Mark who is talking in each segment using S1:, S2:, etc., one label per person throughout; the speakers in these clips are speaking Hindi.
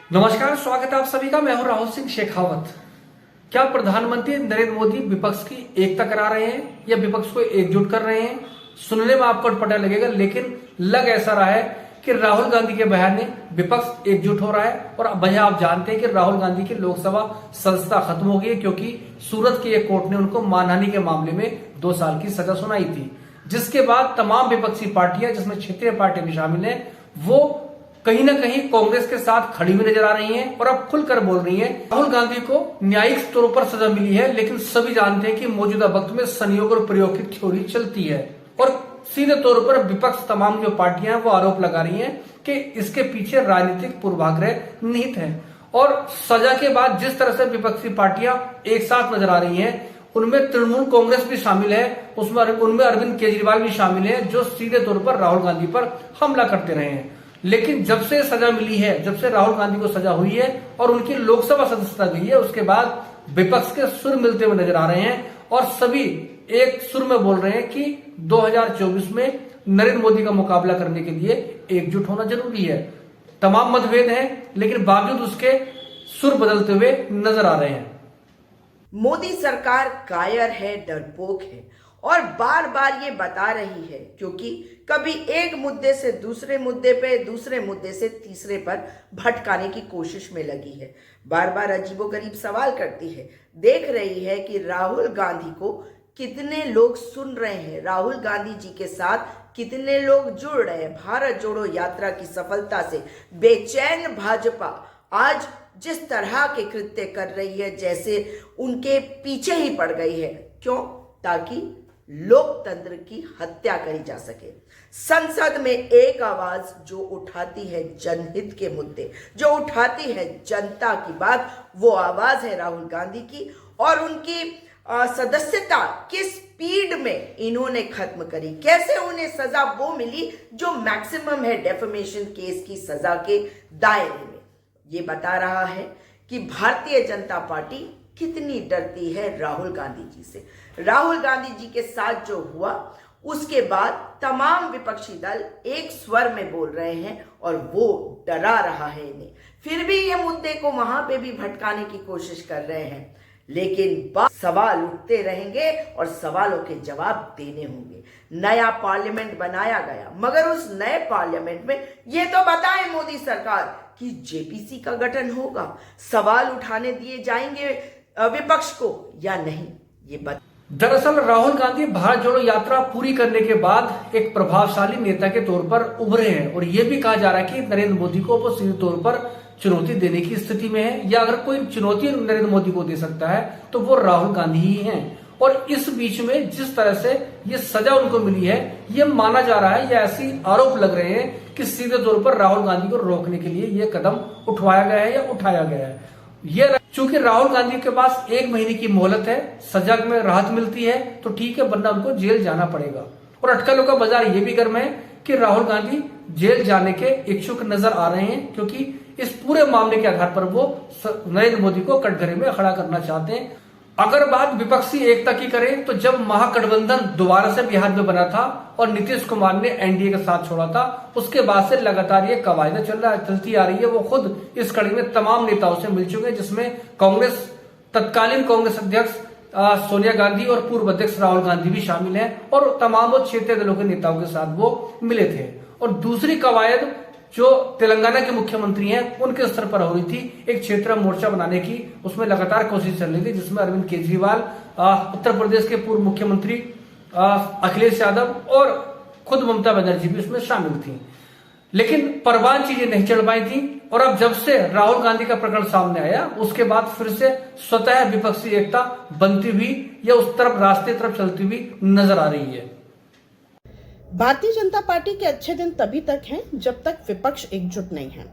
S1: नमस्कार, स्वागत है आप सभी का। मैं हूं राहुल सिंह शेखावत। क्या प्रधानमंत्री नरेंद्र मोदी विपक्ष की एकता करा रहे हैं या विपक्ष को एकजुट कर रहे हैं? सुनने में आपको अटपटा लगेगा, लेकिन लग ऐसा रहा है कि राहुल गांधी के बयान में विपक्ष एकजुट हो रहा है। और वजह आप जानते हैं कि राहुल गांधी की लोकसभा सदस्यता खत्म हो गई है, क्योंकि सूरत की एक कोर्ट ने उनको मानहानि के मामले में 2 साल की सजा सुनाई थी। जिसके बाद तमाम विपक्षी पार्टियां, जिसमें क्षेत्रीय पार्टियां भी शामिल है, वो कहीं ना कहीं कांग्रेस के साथ खड़ी हुई नजर आ रही हैं और अब खुलकर बोल रही हैं। राहुल गांधी को न्यायिक तौर पर सजा मिली है, लेकिन सभी जानते हैं कि मौजूदा वक्त में संयोग और प्रयोग की थ्योरी चलती है। और सीधे तौर पर विपक्ष तमाम जो पार्टियां हैं वो आरोप लगा रही हैं कि इसके पीछे राजनीतिक पूर्वाग्रह निहित है। और सजा के बाद जिस तरह से विपक्षी पार्टियां एक साथ नजर आ रही हैं, उनमें तृणमूल कांग्रेस भी शामिल है, उनमें अरविंद केजरीवाल भी शामिल है, जो सीधे तौर पर राहुल गांधी पर हमला करते रहे हैं। लेकिन जब से सजा मिली है, जब से राहुल गांधी को सजा हुई है और उनकी लोकसभा सदस्यता गई है, उसके बाद विपक्ष के सुर मिलते हुए नजर आ रहे हैं और सभी एक सुर में बोल रहे हैं कि 2024 में नरेंद्र मोदी का मुकाबला करने के लिए एकजुट होना जरूरी है। तमाम मतभेद हैं, लेकिन बावजूद उसके सुर बदलते हुए नजर आ रहे हैं।
S2: मोदी सरकार कायर है, डरपोक है और बार बार ये बता रही है, क्योंकि कभी एक मुद्दे से दूसरे मुद्दे पे, दूसरे मुद्दे से तीसरे पर भटकाने की कोशिश में लगी है। बार बार अजीबोगरीब सवाल करती है। देख रही है कि राहुल गांधी को कितने लोग सुन रहे हैं, राहुल गांधी जी के साथ कितने लोग जुड़ रहे हैं। भारत जोड़ो यात्रा की सफलता से बेचैन भाजपा आज जिस तरह के कृत्य कर रही है, जैसे उनके पीछे ही पड़ गई है। क्यों? ताकि लोकतंत्र की हत्या करी जा सके। संसद में एक आवाज जो उठाती है जनहित के मुद्दे, जो उठाती है जनता की बात, वो आवाज है राहुल गांधी की। और उनकी सदस्यता किस स्पीड में इन्होंने खत्म करी, कैसे उन्हें सजा वो मिली जो मैक्सिमम है डेफेमेशन केस की सजा के दायरे में। ये बता रहा है कि भारतीय जनता पार्टी कितनी डरती है राहुल गांधी जी से। राहुल गांधी जी के साथ जो हुआ, उसके बाद तमाम विपक्षी दल एक स्वर में बोल रहे हैं और वो डरा रहा है इन्हें। फिर भी ये मुद्दे को वहां पे भी भटकाने की कोशिश कर रहे हैं, लेकिन सवाल उठते रहेंगे और सवालों के जवाब देने होंगे। नया पार्लियामेंट बनाया गया, मगर उस नए पार्लियामेंट में ये तो बताए मोदी सरकार कि जेपीसी का गठन होगा, सवाल उठाने दिए जाएंगे विपक्ष को या नहीं, ये
S1: दरअसल राहुल गांधी भारत जोड़ो यात्रा पूरी करने के बाद एक प्रभावशाली नेता के तौर पर उभरे हैं और यह भी कहा जा रहा है कि नरेंद्र मोदी को वो सीधे तौर पर चुनौती देने की स्थिति में है, या अगर कोई चुनौती नरेंद्र मोदी को दे सकता है तो वो राहुल गांधी ही हैं। और इस बीच में जिस तरह से ये सजा उनको मिली है, ये माना जा रहा है या ऐसी आरोप लग रहे हैं कि सीधे तौर पर राहुल गांधी को रोकने के लिए ये कदम उठवाया गया है या उठाया गया है। ये चूंकि राहुल गांधी के पास 1 महीने की मोहलत है, सजा में राहत मिलती है तो ठीक है, वरना उनको जेल जाना पड़ेगा। और अटकलों का बाजार ये भी गर्म है कि राहुल गांधी जेल जाने के इच्छुक नजर आ रहे हैं, क्योंकि इस पूरे मामले के आधार पर वो नरेंद्र मोदी को कटघरे में खड़ा करना चाहते हैं। अगर बात विपक्षी एकता की करें तो जब महागठबंधन दोबारा से बिहार में बना था और नीतीश कुमार ने एनडीए का साथ छोड़ा था, उसके बाद से लगातार ये कवायद चलती आ रही है। वो खुद इस कड़ी में तमाम नेताओं से मिल चुके हैं, जिसमें तत्कालीन कांग्रेस अध्यक्ष सोनिया गांधी और पूर्व अध्यक्ष राहुल गांधी भी शामिल हैं और तमाम वो क्षेत्रीय दलों के नेताओं के साथ वो मिले थे। और दूसरी कवायद जो तेलंगाना के मुख्यमंत्री हैं उनके स्तर पर हो रही थी, एक क्षेत्रीय मोर्चा बनाने की, उसमें लगातार कोशिश चल रही थी, जिसमें अरविंद केजरीवाल, उत्तर प्रदेश के पूर्व मुख्यमंत्री अखिलेश यादव और खुद ममता बनर्जी भी उसमें शामिल थी। लेकिन परवान चीजें नहीं चल पाई थी और अब जब से राहुल गांधी का प्रकरण सामने आया, उसके बाद फिर से स्वतः विपक्षी एकता बनती हुई या उस तरफ रास्ते तरफ चलती हुई नजर आ रही है।
S3: भारतीय जनता पार्टी के अच्छे दिन तभी तक हैं जब तक विपक्ष एकजुट नहीं है।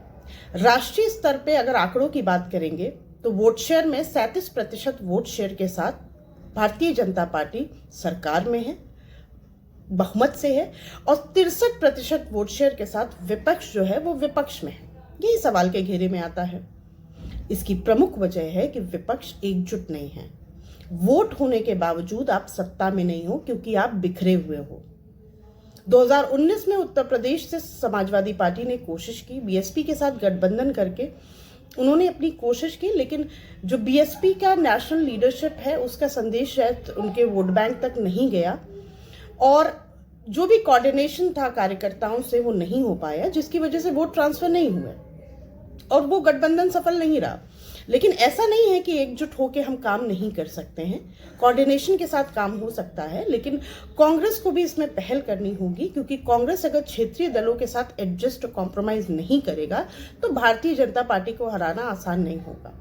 S3: राष्ट्रीय स्तर पे अगर आंकड़ों की बात करेंगे तो वोट शेयर में 37% वोट शेयर के साथ भारतीय जनता पार्टी सरकार में है, बहुमत से है, और 63% वोट शेयर के साथ विपक्ष जो है वो विपक्ष में है। यही सवाल के घेरे में आता है। इसकी प्रमुख वजह है कि विपक्ष एकजुट नहीं है। वोट होने के बावजूद आप सत्ता में नहीं हो, क्योंकि आप बिखरे हुए हो। 2019 में उत्तर प्रदेश से समाजवादी पार्टी ने कोशिश की बीएसपी के साथ गठबंधन करके उन्होंने अपनी कोशिश की, लेकिन जो बीएसपी का नेशनल लीडरशिप है उसका संदेश शायद उनके वोट बैंक तक नहीं गया, और जो भी कोऑर्डिनेशन था कार्यकर्ताओं से वो नहीं हो पाया, जिसकी वजह से वोट ट्रांसफर नहीं हुए और वो गठबंधन सफल नहीं रहा। लेकिन ऐसा नहीं है कि एकजुट होकर हम काम नहीं कर सकते हैं, कोऑर्डिनेशन के साथ काम हो सकता है, लेकिन कांग्रेस को भी इसमें पहल करनी होगी, क्योंकि कांग्रेस अगर क्षेत्रीय दलों के साथ एडजस्ट और कॉम्प्रोमाइज नहीं करेगा तो भारतीय जनता पार्टी को हराना आसान नहीं होगा।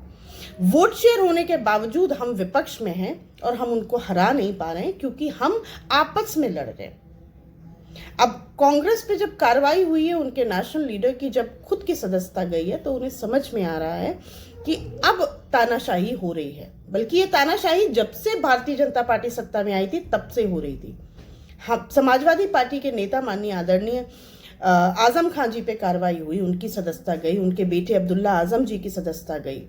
S3: वोट शेयर होने के बावजूद हम विपक्ष में हैं और हम उनको हरा नहीं पा रहे हैं, क्योंकि हम आपस में लड़ रहे हैं। अब कांग्रेस पे जब कार्रवाई हुई है उनके नेशनल लीडर की, जब खुद की सदस्यता गई है, तो उन्हें समझ में आ रहा है कि अब तानाशाही हो रही है। बल्कि ये तानाशाही जब से भारतीय जनता पार्टी सत्ता में आई थी तब से हो रही थी। हम समाजवादी पार्टी के नेता माननीय आदरणीय आजम खान जी पे कार्रवाई हुई, उनकी सदस्यता गई, उनके बेटे अब्दुल्ला आजम जी की सदस्यता गई।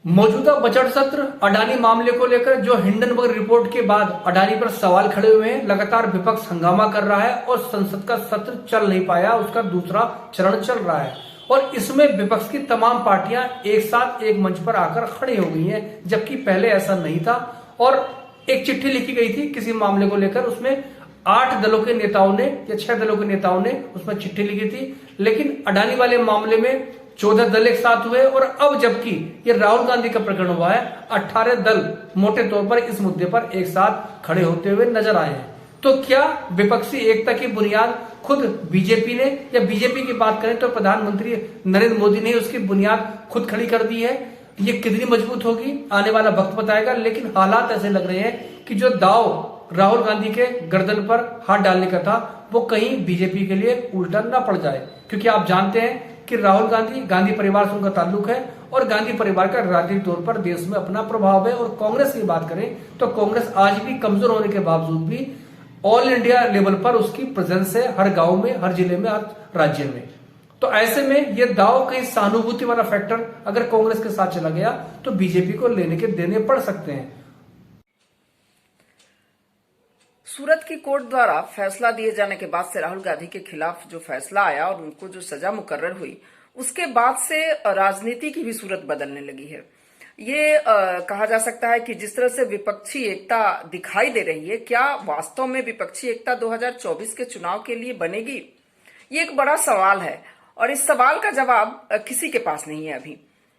S1: मौजूदा बजट सत्र अडानी मामले को लेकर जो हिंडनबर्ग रिपोर्ट के बाद अडानी पर सवाल खड़े हुए हैं, लगातार विपक्ष हंगामा कर रहा है और संसद का सत्र चल नहीं पाया, उसका दूसरा चरण चल रहा है और इसमें विपक्ष की तमाम पार्टियां एक साथ एक मंच पर आकर खड़ी हो गई हैं, जबकि पहले ऐसा नहीं था। और एक चिट्ठी लिखी गई थी किसी मामले को लेकर, उसमें 8 दलों के नेताओं ने या 6 दलों के नेताओं ने उसमें चिट्ठी लिखी थी, लेकिन अडानी वाले मामले में 14 दल एक साथ हुए और अब जबकि ये राहुल गांधी का प्रकरण हुआ है, 18 दल मोटे तौर पर इस मुद्दे पर एक साथ खड़े होते हुए नजर आए हैं। तो क्या विपक्षी एकता की बुनियाद खुद बीजेपी ने, या बीजेपी की बात करें तो प्रधानमंत्री नरेंद्र मोदी ने उसकी बुनियाद खुद खड़ी कर दी है? ये कितनी मजबूत होगी आने वाला वक्त बताएगा, लेकिन हालात ऐसे लग रहे हैं कि जो दाव राहुल गांधी के गर्दन पर हाथ डालने का था वो कहीं बीजेपी के लिए उल्टा ना पड़ जाए, क्योंकि आप जानते हैं कि राहुल गांधी परिवार से उनका ताल्लुक है और गांधी परिवार का राजनीतिक तौर पर देश में अपना प्रभाव है। और कांग्रेस की बात करें तो कांग्रेस आज भी कमजोर होने के बावजूद भी ऑल इंडिया लेवल पर उसकी प्रेजेंस है, हर गांव में, हर जिले में, हर राज्य में। तो ऐसे में ये दाव कहीं सहानुभूति वाला फैक्टर अगर कांग्रेस के साथ चला गया तो बीजेपी को लेने के देने पड़ सकते हैं।
S4: सूरत की कोर्ट द्वारा फैसला दिए जाने के बाद से राहुल गांधी के खिलाफ जो फैसला आया और उनको जो सजा मुकर्रर हुई, उसके बाद से राजनीति की भी सूरत बदलने लगी है। ये कहा जा सकता है कि जिस तरह से विपक्षी एकता दिखाई दे रही है, क्या वास्तव में विपक्षी एकता 2024 के चुनाव के लिए बनेगी? ये एक बड़ा सवाल है और इस सवाल का जवाब किसी के पास नहीं है अभी,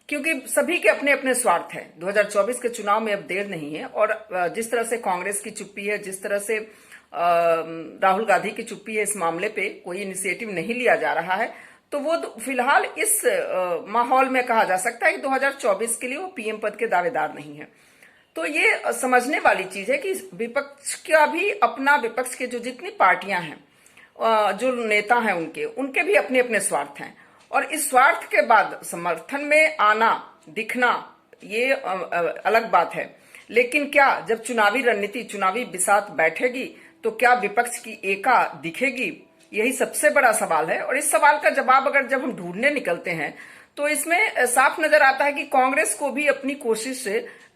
S4: क्योंकि सभी के अपने अपने स्वार्थ हैं। 2024 के चुनाव में अब देर नहीं है और जिस तरह से कांग्रेस की चुप्पी है, जिस तरह से राहुल गांधी की चुप्पी है, इस मामले पे कोई इनिशिएटिव नहीं लिया जा रहा है, तो वो फिलहाल इस माहौल में कहा जा सकता है कि 2024 के लिए वो पीएम पद के दावेदार नहीं है। तो ये समझने वाली चीज है कि विपक्ष का भी अपना, विपक्ष के जो जितनी पार्टियां हैं, जो नेता हैं, उनके भी अपने अपने स्वार्थ हैं और इस स्वार्थ के बाद समर्थन में आना, दिखना, ये अलग बात है। लेकिन क्या जब चुनावी रणनीति, चुनावी बिसात बैठेगी तो क्या विपक्ष की एका दिखेगी? यही सबसे बड़ा सवाल है और इस सवाल का जवाब अगर जब हम ढूंढने निकलते हैं तो इसमें साफ नजर आता है कि कांग्रेस को भी अपनी कोशिश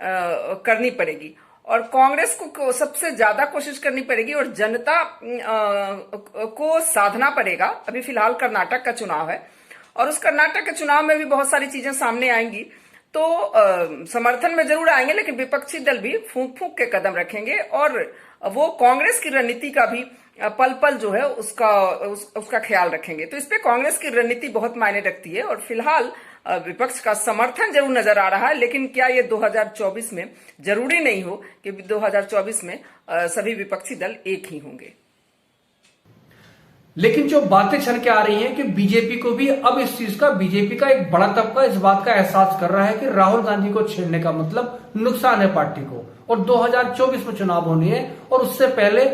S4: करनी पड़ेगी और कांग्रेस को सबसे ज्यादा कोशिश करनी पड़ेगी और जनता को साधना पड़ेगा। अभी फिलहाल कर्नाटक का चुनाव है और उस कर्नाटक के चुनाव में भी बहुत सारी चीजें सामने आएंगी, तो समर्थन में जरूर आएंगे, लेकिन विपक्षी दल भी फूंक फूंक के कदम रखेंगे और वो कांग्रेस की रणनीति का भी पल पल जो है उसका ख्याल रखेंगे। तो इस पे कांग्रेस की रणनीति बहुत मायने रखती है और फिलहाल विपक्ष का समर्थन जरूर नजर आ रहा है, लेकिन क्या ये 2024 में जरूरी नहीं हो कि 2024 में सभी विपक्षी दल एक ही होंगे।
S1: लेकिन जो बातें चल के आ रही हैं कि बीजेपी को भी अब इस चीज का, बीजेपी का एक बड़ा तबका इस बात का एहसास कर रहा है कि राहुल गांधी को छेड़ने का मतलब नुकसान है पार्टी को और 2024 में चुनाव होने हैं और उससे पहले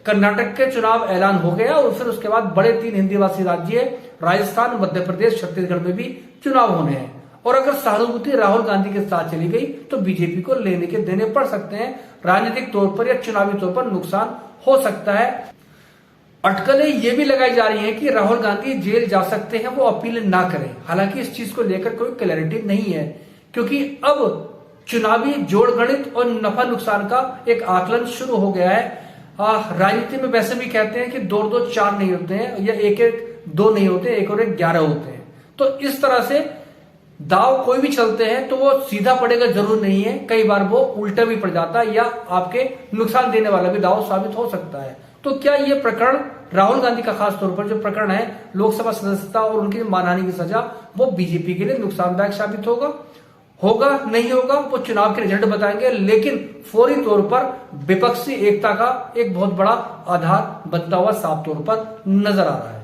S1: कर्नाटक के चुनाव ऐलान हो गया और फिर उसके बाद बड़े 3 हिंदीभाषी राज्य राजस्थान, मध्य प्रदेश, छत्तीसगढ़ में भी चुनाव होने हैं और अगर सहानुभूति राहुल गांधी के साथ चली गई तो बीजेपी को लेने के देने पड़ सकते हैं। राजनीतिक तौर पर या चुनावी तौर पर नुकसान हो सकता है। अटकलें ये भी लगाई जा रही हैं कि राहुल गांधी जेल जा सकते हैं, वो अपील ना करें। हालांकि इस चीज को लेकर कोई क्लैरिटी नहीं है, क्योंकि अब चुनावी जोड़ गणित और नफा नुकसान का एक आकलन शुरू हो गया है। राजनीति में वैसे भी कहते हैं कि 2 और 2 4 नहीं होते हैं, या 1 1 2 नहीं होते, 1 और 1 11 होते हैं। तो इस तरह से दाव कोई भी चलते हैं तो वो सीधा पड़ेगा जरूर नहीं है, कई बार वो उल्टा भी पड़ जाता है या आपके नुकसान देने वाला भी दाव साबित हो सकता है। तो क्या ये प्रकरण राहुल गांधी का खास तौर पर जो प्रकरण है लोकसभा सदस्यता और उनकी मानहानि की सजा, वो बीजेपी के लिए नुकसानदायक साबित होगा नहीं होगा वो चुनाव के रिजल्ट बताएंगे, लेकिन फौरी तौर पर विपक्षी एकता का एक बहुत बड़ा आधार बनता हुआ साफ तौर पर नजर आ रहा है।